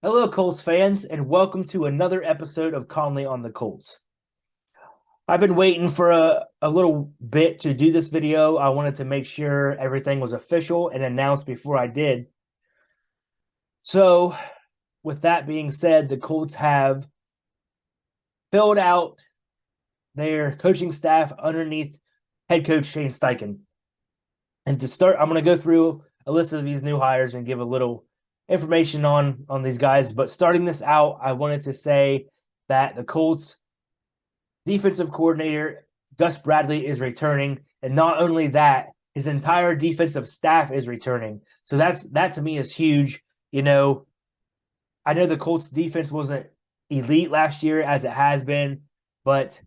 Hello, Colts fans, and welcome to another episode of Conley on the Colts. I've been waiting for a little bit to do this video. I wanted to make sure everything was official and announced before I did. So, with that being said, the Colts have filled out their coaching staff underneath head coach Shane Steichen. And to start, I'm going to go through a list of these new hires and give a little information on these guys. But starting this out, I wanted to say that the Colts defensive coordinator Gus Bradley is returning, and not only that, his entire defensive staff is returning. So that to me is huge. I know the Colts defense wasn't elite last year as it has been, but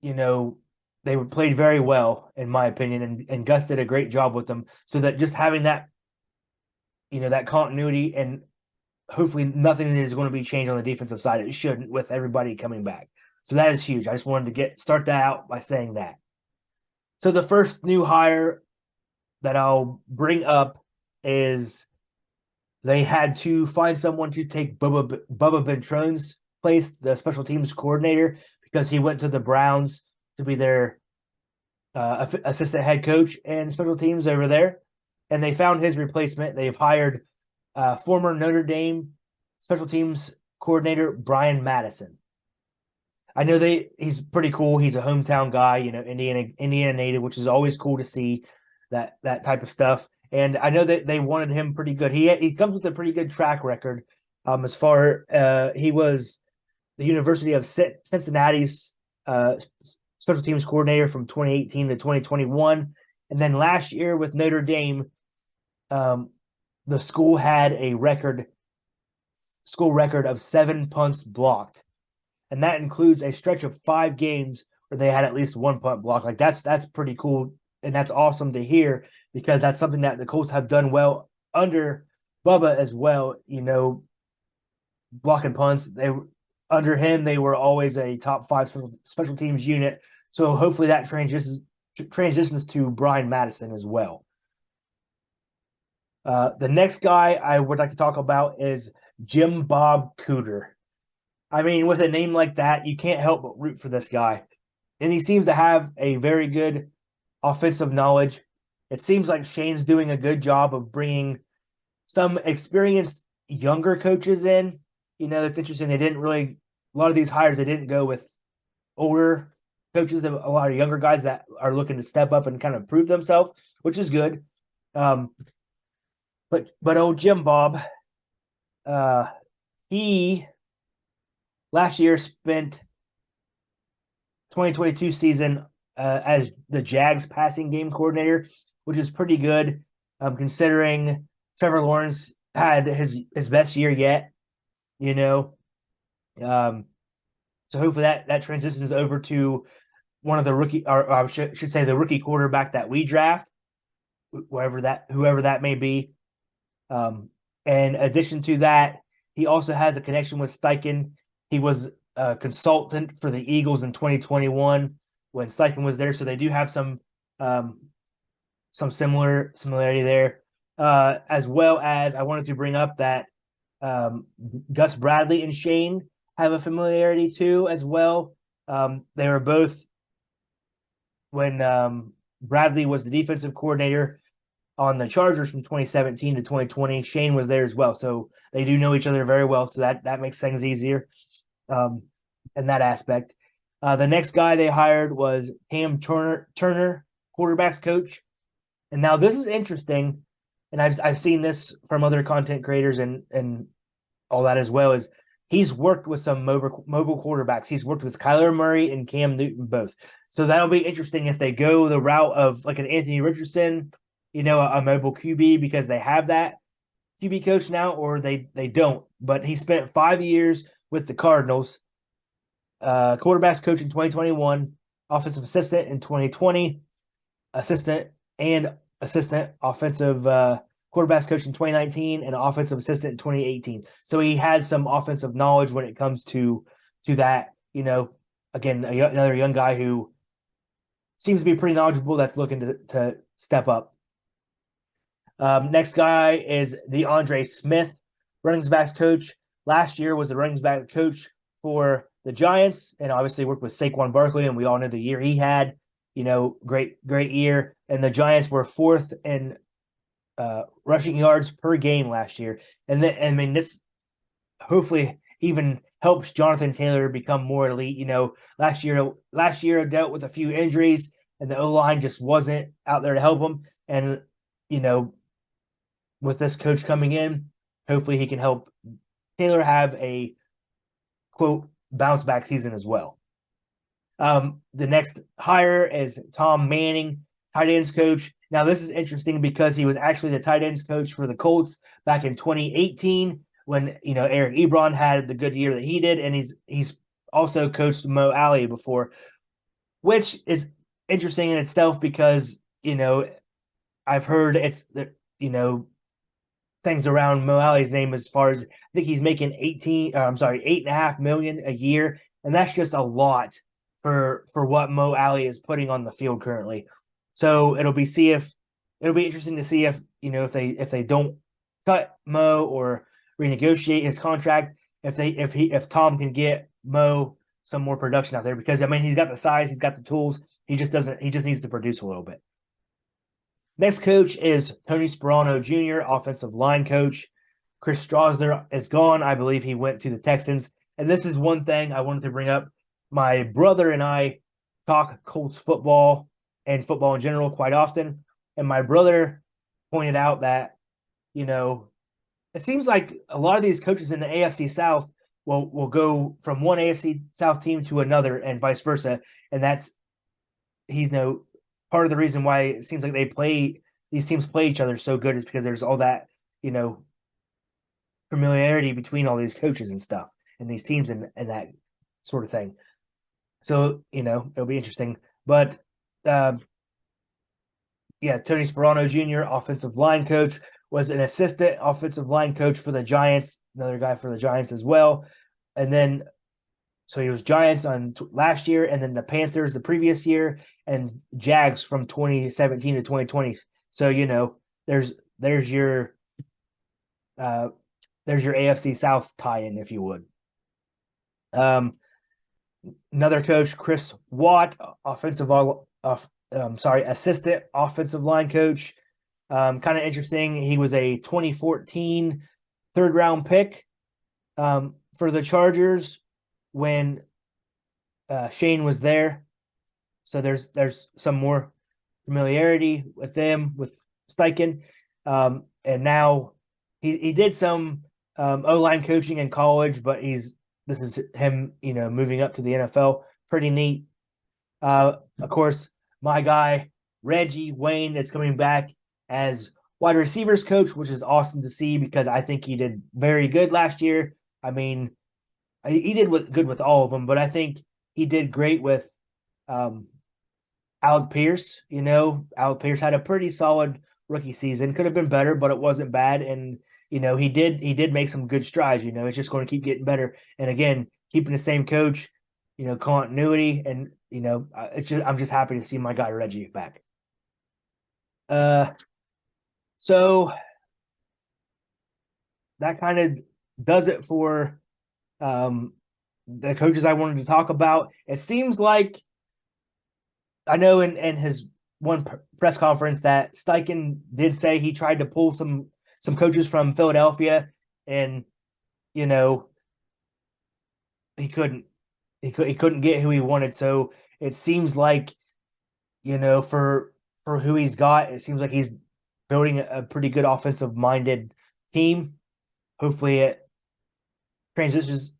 you know they played very well in my opinion, and Gus did a great job with them. So that just having that continuity, and hopefully nothing is going to be changed on the defensive side. It shouldn't, with everybody coming back. So that is huge. I just wanted to start that out by saying that. So the first new hire that I'll bring up is they had to find someone to take Bubba Bentrone's place, the special teams coordinator, because he went to the Browns to be their assistant head coach and special teams over there. And they found his replacement. They've hired former Notre Dame special teams coordinator Brian Madison. I know he's pretty cool. He's a hometown guy, Indiana native, which is always cool to see that type of stuff. And I know that they wanted him pretty good. He comes with a pretty good track record. As far he was the University of Cincinnati's special teams coordinator from 2018 to 2021, and then last year with Notre Dame, the school had a school record of 7 punts blocked. And that includes a stretch of 5 games where they had at least 1 punt block. Like that's pretty cool, and that's awesome to hear, because that's something that the Colts have done well under Bubba as well. Blocking punts. Under him, they were always a top 5 special teams unit. So hopefully that transitions to Brian Madison as well. The next guy I would like to talk about is Jim Bob Cooter. I mean, with a name like that, you can't help but root for this guy. And he seems to have a very good offensive knowledge. It seems like Shane's doing a good job of bringing some experienced younger coaches in. It's interesting. A lot of these hires, they didn't go with older coaches, a lot of younger guys that are looking to step up and kind of prove themselves, which is good. But old Jim Bob, he last year spent 2022 season as the Jags passing game coordinator, which is pretty good, considering Trevor Lawrence had his best year yet. So hopefully that transitions over to one of the rookie, or I should say the rookie quarterback that we draft, whoever that may be. In addition to that, he also has a connection with Steichen. He was a consultant for the Eagles in 2021 when Steichen was there, so they do have some similarity there. As well as I wanted to bring up that Gus Bradley and Shane have a familiarity too as well. They were both, when Bradley was the defensive coordinator on the Chargers from 2017 to 2020. Shane was there as well, so they do know each other very well. So that makes things easier in that aspect. The next guy they hired was Cam Turner, quarterbacks coach. And now this is interesting, and I've seen this from other content creators and all that as well, is he's worked with some mobile quarterbacks. He's worked with Kyler Murray and Cam Newton both. So that'll be interesting if they go the route of like an Anthony Richardson, a mobile QB, because they have that QB coach now, or they don't. But he spent 5 years with the Cardinals, quarterbacks coach in 2021, offensive assistant in 2020, assistant offensive quarterbacks coach in 2019, and offensive assistant in 2018. So he has some offensive knowledge when it comes to that. Again, another young guy who seems to be pretty knowledgeable, that's looking to step up. Next guy is DeAndre Smith, running backs coach. last year was the running back coach for the Giants, and obviously worked with Saquon Barkley, and we all know the year he had. Great year. And the Giants were fourth in rushing yards per game last year. And then, I mean, this hopefully even helps Jonathan Taylor become more elite. Last year dealt with a few injuries, and the O-line just wasn't out there to help him. And with this coach coming in, hopefully he can help Taylor have a quote bounce back season as well. The next hire is Tom Manning, tight ends coach. Now, this is interesting because he was actually the tight ends coach for the Colts back in 2018 when Eric Ebron had the good year that he did, and he's also coached Mo Alley before, which is interesting in itself because I've heard it's things around Mo Alley's name as far as I think he's making $8.5 million a year, and that's just a lot for what Mo Alley is putting on the field currently. So it'll be interesting to see if they don't cut Mo or renegotiate his contract, if Tom can get Mo some more production out there, because I mean he's got the size, he's got the tools, he just needs to produce a little bit. Next coach is Tony Sperano Jr., offensive line coach. Chris Strasner is gone. I believe he went to the Texans. And this is one thing I wanted to bring up. My brother and I talk Colts football and football in general quite often. And my brother pointed out that, it seems like a lot of these coaches in the AFC South will go from one AFC South team to another and vice versa. And he's part of the reason why it seems like these teams play each other so good is because there's all that, familiarity between all these coaches and stuff and these teams and that sort of thing. So, it'll be interesting. But Tony Sperano Jr., offensive line coach, was an assistant offensive line coach for the Giants, another guy for the Giants as well. And then so he was Giants on last year, and then the Panthers the previous year, and Jags from 2017 to 2020. So there's your AFC South tie-in, if you would. Another coach, Chris Watt, assistant offensive line coach. Kind of interesting. He was a 2014 third-round pick for the Chargers when Shane was there. So there's some more familiarity with them, with Steichen. And now he did some O-line coaching in college, but this is him, moving up to the NFL. Pretty neat. Of course, my guy, Reggie Wayne, is coming back as wide receivers coach, which is awesome to see because I think he did very good last year. I mean, he did good with all of them, but I think he did great with Alec Pierce. Alec Pierce had a pretty solid rookie season. Could have been better, but it wasn't bad. And he did make some good strides. It's just going to keep getting better. And again, keeping the same coach, continuity, and I'm just happy to see my guy Reggie back. So that kind of does it for the coaches I wanted to talk about. It seems like I know in his one press conference that Steichen did say he tried to pull some coaches from Philadelphia, and he couldn't get who he wanted. So it seems like for who he's got, it seems like he's building a pretty good offensive minded team. Hopefully it transitions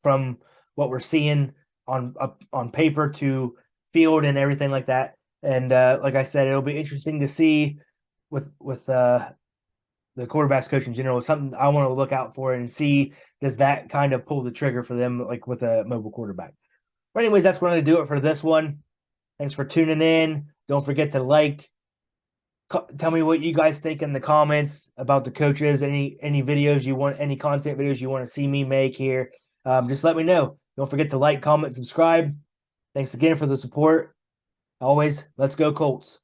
from what we're seeing on paper to field and everything like that. And like I said, it'll be interesting to see with the quarterback's coach in general. It's something I want to look out for and see, does that kind of pull the trigger for them, like with a mobile quarterback. But anyways, that's going to do it for this one. Thanks for tuning in. Don't forget to tell me what you guys think in the comments about the coaches, any videos you want, any content videos you want to see me make here. Just let me know. Don't forget to comment, subscribe. Thanks again for the support. Always, let's go Colts.